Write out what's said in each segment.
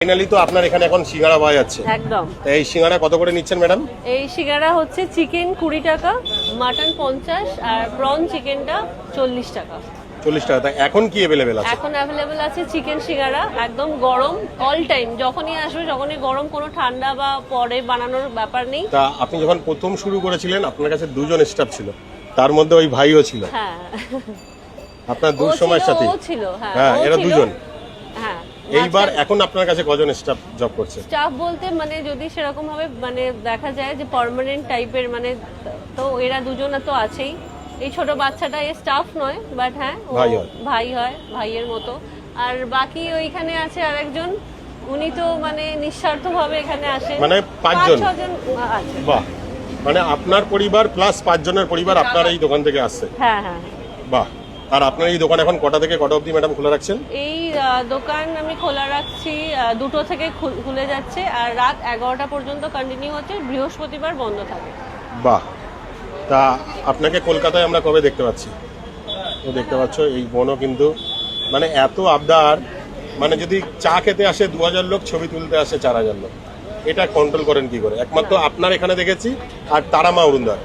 Finally তো আপনার এখানে এখন সিঙ্গাড়া পাওয়া যাচ্ছে। একদম। এই সিঙ্গাড়া কত করে নিচ্ছেন ম্যাডাম? এই সিঙ্গাড়া হচ্ছে চিকেন 20 টাকা, মাটন 50 আর প্রন চিকেনটা 40 টাকা। 40 টাকা। তাই এখন কি অ্যাভেলেবেল আছে? এখন অ্যাভেলেবেল আছে চিকেন সিঙ্গাড়া, একদম গরম, অল টাইম, যখনই আসবে যখনই গরম, কোনো ঠান্ডা বা পরে বানানোর ব্যাপার নেই। তা আপনি যখন প্রথম শুরু করেছিলেন আপনার কাছে দুজন স্টাফ ছিল, তার মধ্যে ওই ভাইও ছিল। হ্যাঁ, আপনার দূর সময়ের সাথে। ও ছিল, হ্যাঁ, এরা দুজন। হ্যাঁ। এইবার এখন আপনার কাছে কজন স্টাফ জব করছে? স্টাফ বলতে মানে যদি সেরকম ভাবে মানে দেখা যায় যে পার্মানেন্ট টাইপের, মানে তো এরা দুজন তো আছেই। এই ছোট বাচ্চাটা এর স্টাফ নয়, বাট হ্যাঁ ও ভাই হয়, ভাইয়ের মতো। আর বাকি ওইখানে আছে আরেকজন, উনি তো মানে নিঃস্বার্থভাবে এখানে আসেন। মানে 5 জন আছে। বাহ, মানে আপনার পরিবার প্লাস 5 জনের পরিবার আপনার এই দোকান থেকে আসছে। হ্যাঁ হ্যাঁ। বাহ। আর আপনার এই দোকান এখন কটা থেকে কটা অবধি ম্যাডাম খোলা রাখছেন? এই দোকান আমি খোলা রাখছি 2টো থেকে খুলে যাচ্ছে, আর রাত 11টা পর্যন্ত কন্টিনিউ হচ্ছে, বৃহস্পতিবার বন্ধ থাকে। বাহ। তা আপনাকে কলকাতায় আমরা কবে দেখতে পাচ্ছি? তো দেখতে পাচ্ছ এই বোনও কিন্তু মানে এত আবদার, মানে যদি চা খেতে আসে 2000 লোক, ছবি তুলতে আসে 4000 লোক, এটা কন্ট্রোল করেন কি করে? একমাত্র আপনার এখানে দেখেছি আর তারা মা অরুণদার,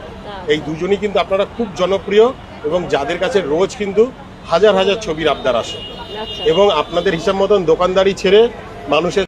এই দুজনই কিন্তু আপনারা খুব জনপ্রিয় এবং যাদের কাছে রোজ কিন্তু হাজার হাজার ছবির আবদার আসে। আচ্ছা। এবং আপনাদের হিসাব মতন দোকানদারি ছেড়ে মানুষের